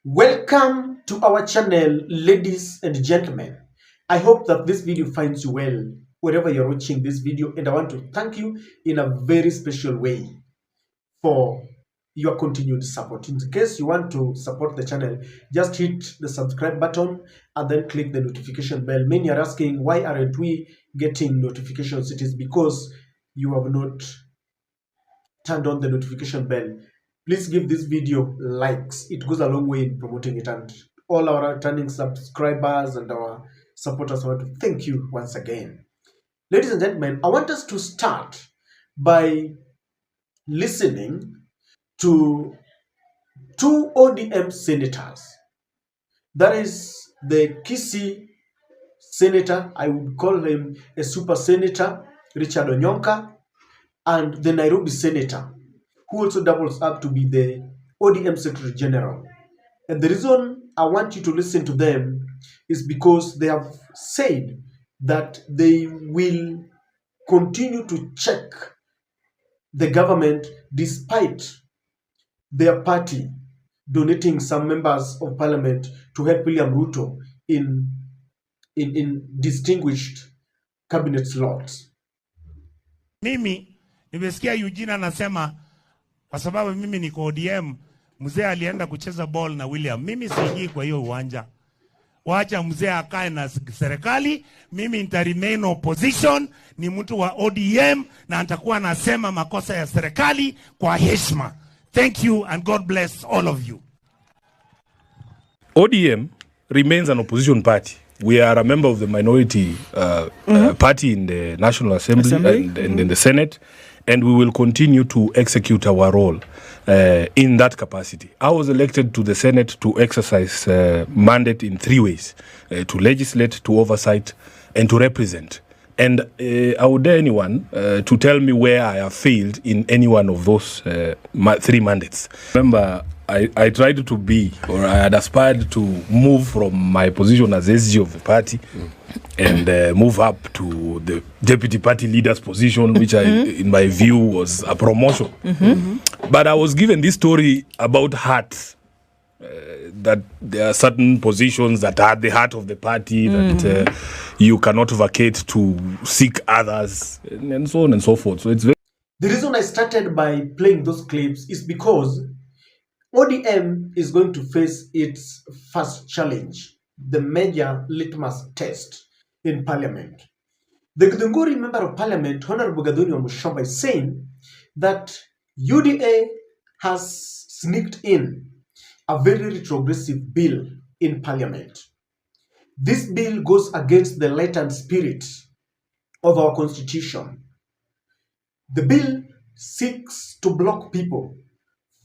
Welcome to our channel, ladies and gentlemen. I hope that this video finds you well wherever you're watching this video, and I want to thank you in a very special way for your continued support. In case you want to support the channel, just hit the subscribe button and then click the notification bell. Many are asking, why aren't we getting notifications? It is because you have not turned on the notification bell. Please give this video likes. It goes a long way in promoting it, and all our returning subscribers and our supporters, I want to thank you once again. Ladies and gentlemen, I want us to start by listening to two ODM senators. That is the Kisii senator, I would call him a super senator, Richard Onyonka, and the Nairobi senator, who also doubles up to be the ODM Secretary General. And the reason I want you to listen to them is because they have said that they will continue to check the government despite their party donating some members of parliament to help William Ruto in distinguished cabinet slots. Mimi nimesikia Eugene anasema kwa sababu mimi niko ODM, mzee alienda kucheza ball na William. Mimi siingii kwa hiyo uwanja. Waacha mzee akae na serikali, mimi nita remain opposition, ni mtu wa ODM na nitakuwa nasema makosa ya serikali kwa heshima. Thank you and God bless all of you. ODM remains an opposition party. We are a member of the minority party in the National Assembly. And in the Senate, and we will continue to execute our role in that capacity. I was elected to the Senate to exercise mandate in three ways: to legislate, to oversight, and to represent. And I would dare anyone to tell me where I have failed in any one of those three mandates. Remember, I tried to be, or I had aspired to move from my position as SG of the party and move up to the deputy party leader's position, which in my view was a promotion. But I was given this story about heart, that there are certain positions that are at the heart of the party, that you cannot vacate to seek others, and so on and so forth. So it's very... The reason I started by playing those clips is because ODM is going to face its first challenge, the major litmus test in parliament. The Githunguri member of parliament, Honorable Gathoni Mushomba, is saying that UDA has sneaked in a very retrogressive bill in parliament. This bill goes against the letter and spirit of our constitution. The bill seeks to block people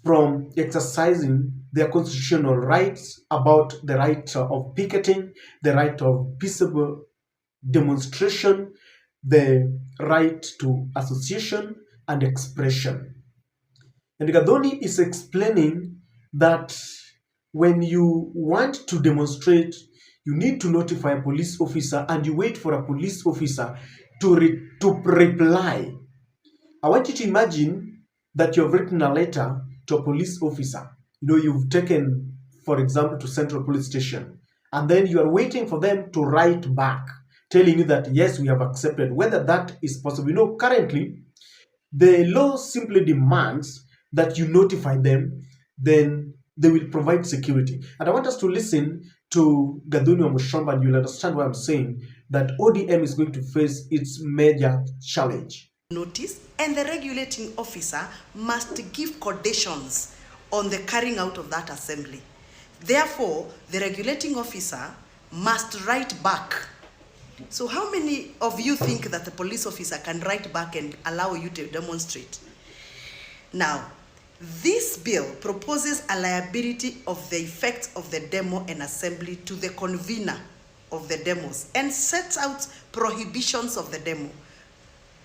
from exercising their constitutional rights about the right of picketing, the right of peaceable demonstration, the right to association and expression. And Gathoni is explaining that when you want to demonstrate, you need to notify a police officer and you wait for a police officer to reply. I want you to imagine that you've written a letter to a police officer. You've taken, for example, to Central Police Station, and then you are waiting for them to write back, telling you that, yes, we have accepted. Whether that is possible. Currently, the law simply demands that you notify them, then they will provide security. And I want us to listen to Gathoni Mushomba, and you'll understand why I'm saying that ODM is going to face its major challenge. Notice, and the regulating officer must give conditions on the carrying out of that assembly. Therefore, the regulating officer must write back. So how many of you think that the police officer can write back and allow you to demonstrate? Now, this bill proposes a liability of the effects of the demo and assembly to the convener of the demos and sets out prohibitions of the demo.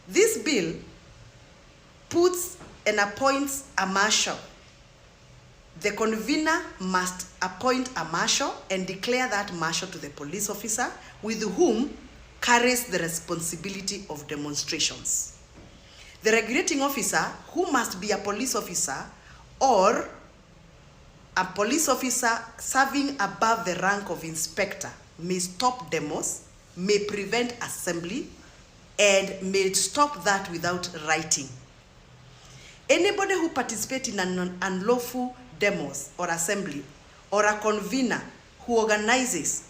This bill puts and appoints a marshal. The convener must appoint a marshal and declare that marshal to the police officer with whom carries the responsibility of demonstrations. The regulating officer, who must be a police officer or a police officer serving above the rank of inspector may stop demos, may prevent assembly, and may stop that without writing. Anybody who participates in an unlawful demos or assembly, or a convener who organizes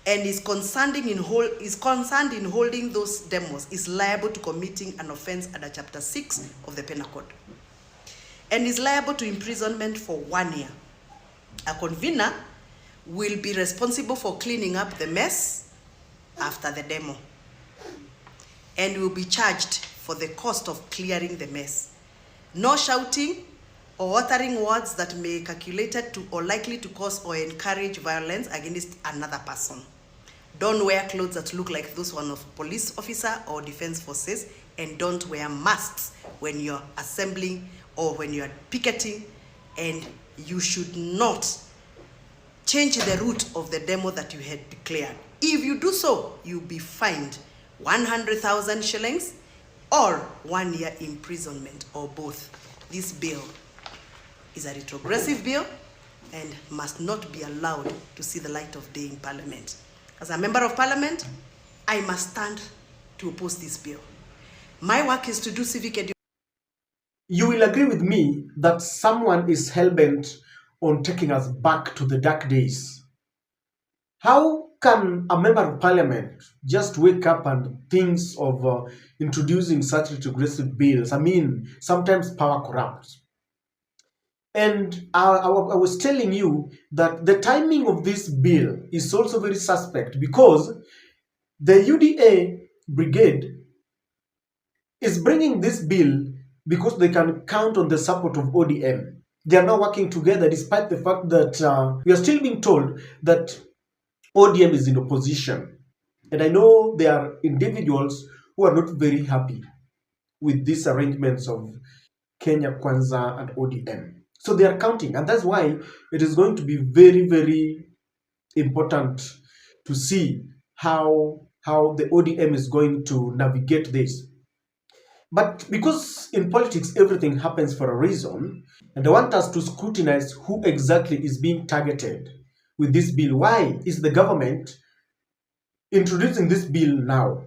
and is concerned in holding those demos is liable to committing an offense under Chapter 6 of the Penal Code, and is liable to imprisonment for 1 year. A convener will be responsible for cleaning up the mess after the demo, and will be charged for the cost of clearing the mess. No shouting or uttering words that may be calculated to or likely to cause or encourage violence against another person. Don't wear clothes that look like those one of police officer or defense forces, and don't wear masks when you're assembling or when you're picketing, and you should not change the route of the demo that you had declared. If you do so, you'll be fined 100,000 shillings or 1 year imprisonment, or both. This bill is a retrogressive bill and must not be allowed to see the light of day in Parliament. As a member of Parliament, I must stand to oppose this bill. My work is to do civic education. You will agree with me that someone is hell-bent on taking us back to the dark days. How can a member of Parliament just wake up and think of introducing such retrogressive bills? I mean, sometimes power corrupts. And I was telling you that the timing of this bill is also very suspect, because the UDA brigade is bringing this bill because they can count on the support of ODM. They are now working together despite the fact that we are still being told that ODM is in opposition. And I know there are individuals who are not very happy with these arrangements of Kenya Kwanza and ODM. So they are counting, and that's why it is going to be very, very important to see how the ODM is going to navigate this. But because in politics everything happens for a reason, and they want us to scrutinize who exactly is being targeted with this bill. Why is the government introducing this bill now?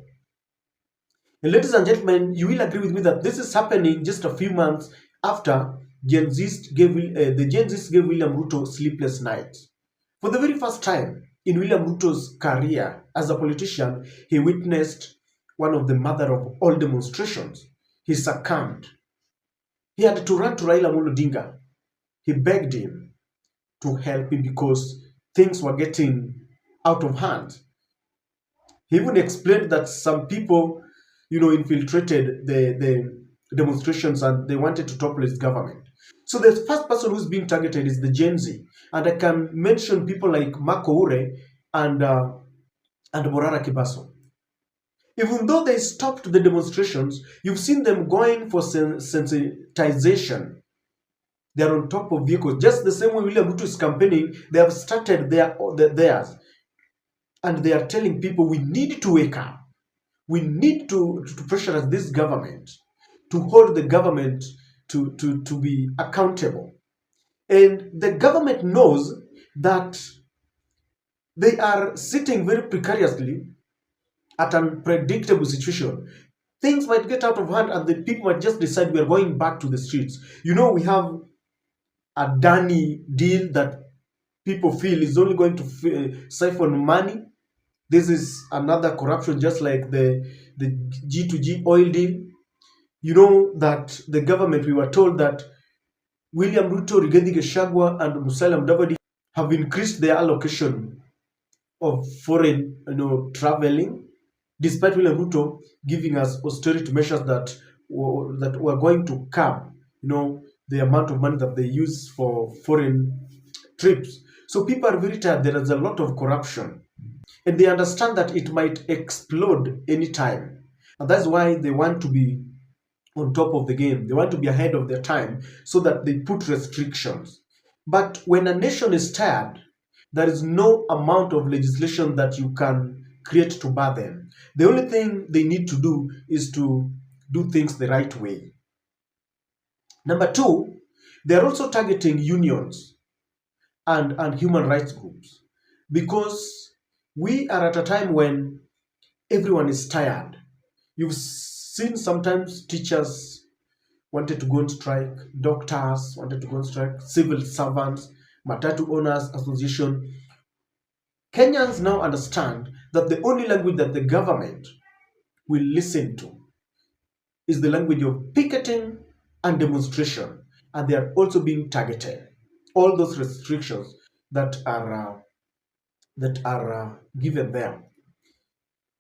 And ladies and gentlemen, you will agree with me that this is happening just a few months after the Gen Zs gave William Ruto sleepless nights. For the very first time in William Ruto's career as a politician, he witnessed one of the mother of all demonstrations. He succumbed. He had to run to Raila Amolo Odinga. He begged him to help him because things were getting out of hand. He even explained that some people, infiltrated the demonstrations and they wanted to topple his government. So the first person who's being targeted is the Gen Z. And I can mention people like Marco Ure and Morara Kibaso. Even though they stopped the demonstrations, you've seen them going for sensitization. They're on top of vehicles. Just the same way William Ruto is campaigning, they have started theirs. And they are telling people, we need to wake up. We need to pressurize this government, to hold the government to be accountable. And the government knows that they are sitting very precariously at an unpredictable situation. Things might get out of hand and the people might just decide we are going back to the streets. We have a Dani deal that people feel is only going to siphon money. This is another corruption, just like the G2G oil deal. That the government, we were told that William Ruto, Rigathi Gachagua, and Musalia Mudavadi have increased their allocation of foreign traveling, despite William Ruto giving us austerity measures that were going to curb the amount of money that they use for foreign trips. So people are very tired. There is a lot of corruption. And they understand that it might explode anytime. And that's why they want to be on top of the game. They want to be ahead of their time so that they put restrictions. But when a nation is tired, there is no amount of legislation that you can create to bar them. The only thing they need to do is to do things the right way. Number two, they are also targeting unions. and human rights groups, because we are at a time when everyone is tired. You've seen sometimes teachers wanted to go on strike, doctors wanted to go on strike, civil servants, Matatu Owners Association. Kenyans now understand that the only language that the government will listen to is the language of picketing and demonstration, and they are also being targeted. All those restrictions that are given there.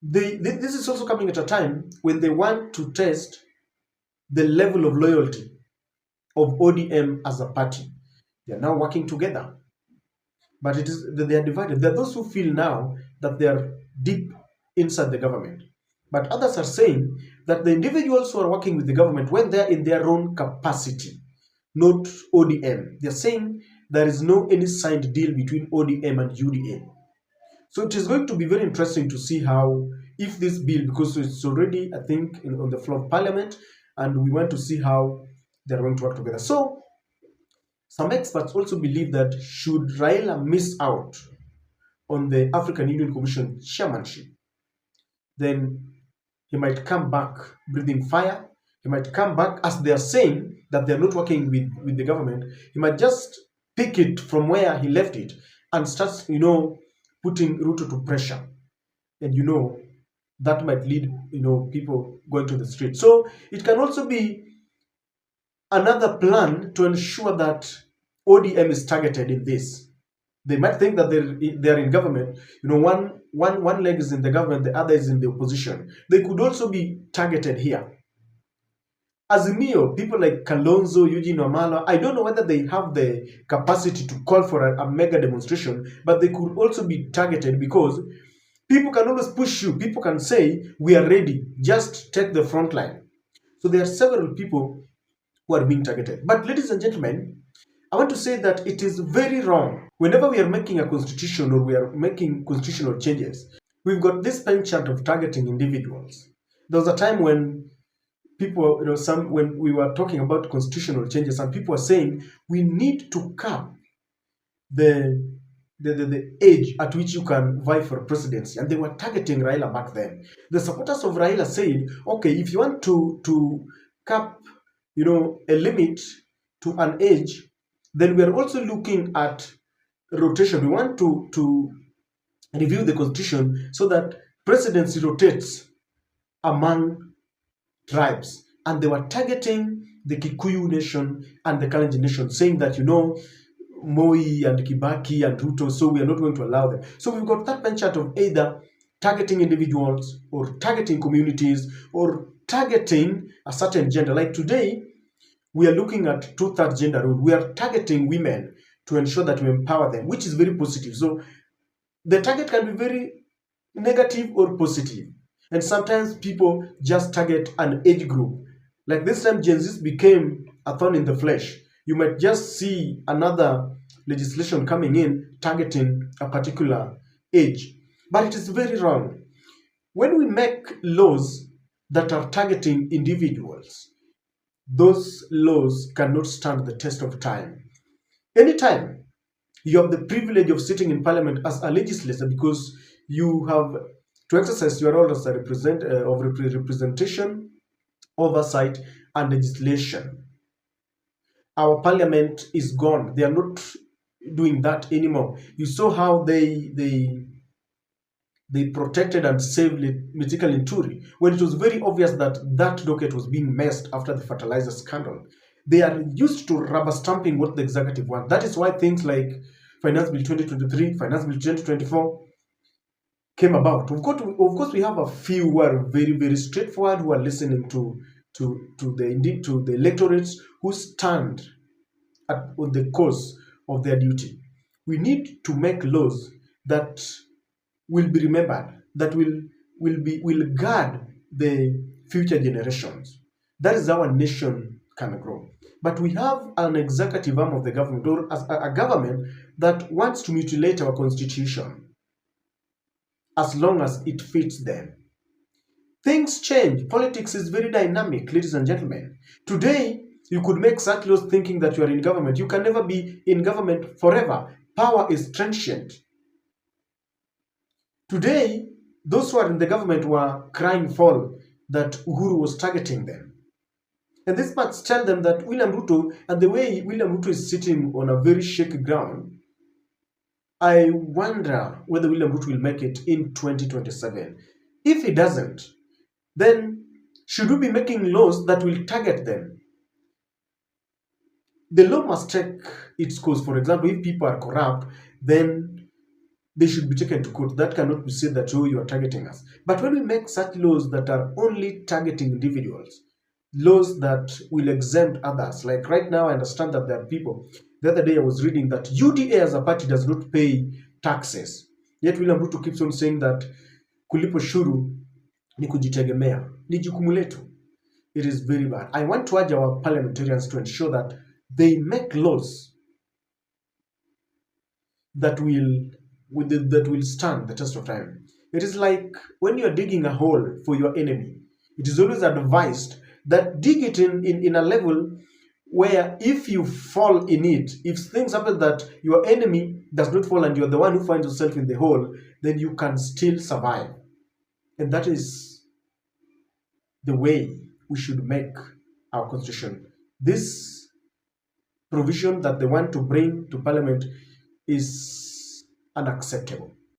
This is also coming at a time when they want to test the level of loyalty of ODM as a party. They are now working together, but it is they are divided. There are those who feel now that they are deep inside the government, but others are saying that the individuals who are working with the government, when they are in their own capacity, not ODM, they are saying there is no any signed deal between ODM and UDA. So it is going to be very interesting to see how, if this bill, because it's already, I think, on the floor of parliament, and we want to see how they're going to work together. So some experts also believe that should Raila miss out on the African Union Commission chairmanship, then he might come back breathing fire. He might come back, as they are saying that they're not working with the government. He might just pick it from where he left it and start, putting Ruto to pressure. And that might lead, people going to the street. So it can also be another plan to ensure that ODM is targeted in this. They might think that they're in government. One leg is in the government, the other is in the opposition. They could also be targeted here. Azimio, people like Kalonzo, Eugene Wamala, I don't know whether they have the capacity to call for a mega demonstration, but they could also be targeted because people can always push you. People can say, we are ready, just take the front line. So there are several people who are being targeted. But ladies and gentlemen, I want to say that it is very wrong. Whenever we are making a constitution or we are making constitutional changes, we've got this penchant of targeting individuals. There was a time when people, when we were talking about constitutional changes, and people were saying we need to cap the age at which you can vie for presidency, and they were targeting Raila back then. The supporters of Raila said, okay, if you want to cap, a limit to an age, then we are also looking at rotation. We want to review the constitution so that presidency rotates among tribes. And they were targeting the Kikuyu nation and the Kalenjin nation, saying that, Moi and Kibaki and Ruto, so we are not going to allow them. So we've got that penchant of either targeting individuals or targeting communities or targeting a certain gender. Like today, we are looking at two-thirds gender rule. We are targeting women to ensure that we empower them, which is very positive. So the target can be very negative or positive. And sometimes people just target an age group. Like this time, Gen Z became a thorn in the flesh. You might just see another legislation coming in targeting a particular age. But it is very wrong. When we make laws that are targeting individuals, those laws cannot stand the test of time. Anytime you have the privilege of sitting in parliament as a legislator, because you have to exercise your role as a representation, oversight, and legislation. Our parliament is gone. They are not doing that anymore. You saw how they protected and saved Mythical Inturi when it was very obvious that that docket was being messed after the fertilizer scandal. They are used to rubber stamping what the executive wants. That is why things like Finance Bill 2023, Finance Bill 2024 came about. Of course, we have a few who are very, very straightforward, who are listening to the electorates, who stand on the cause of their duty. We need to make laws that will be remembered, that will guard the future generations. That is how a nation can grow. But we have an executive arm of the government, or a government that wants to mutilate our constitution as long as it fits them. Things change. Politics is very dynamic, ladies and gentlemen. Today, you could make such laws thinking that you are in government. You can never be in government forever. power is transient. Today, those who are in the government were crying foul that Uhuru was targeting them. And these parts tell them that William Ruto, and the way William Ruto is sitting on a very shaky ground, I wonder whether William Ruto will make it in 2027. If he doesn't, then should we be making laws that will target them? The law must take its course. For example, if people are corrupt, then they should be taken to court. That cannot be said that, oh, you are targeting us. But when we make such laws that are only targeting individuals, laws that will exempt others, like right now, I understand that there are people. The other day I was reading that UDA as a party does not pay taxes. Yet William Ruto keeps on saying that kulipo shuru ni kujitegemea, ni jukumu letu. It is very bad. I want to urge our parliamentarians to ensure that they make laws that will stand the test of time. It is like when you are digging a hole for your enemy. It is always advised that dig it in a level where if you fall in it, if things happen that your enemy does not fall and you're the one who finds yourself in the hole, then you can still survive. And that is the way we should make our constitution. This provision that they want to bring to parliament is unacceptable.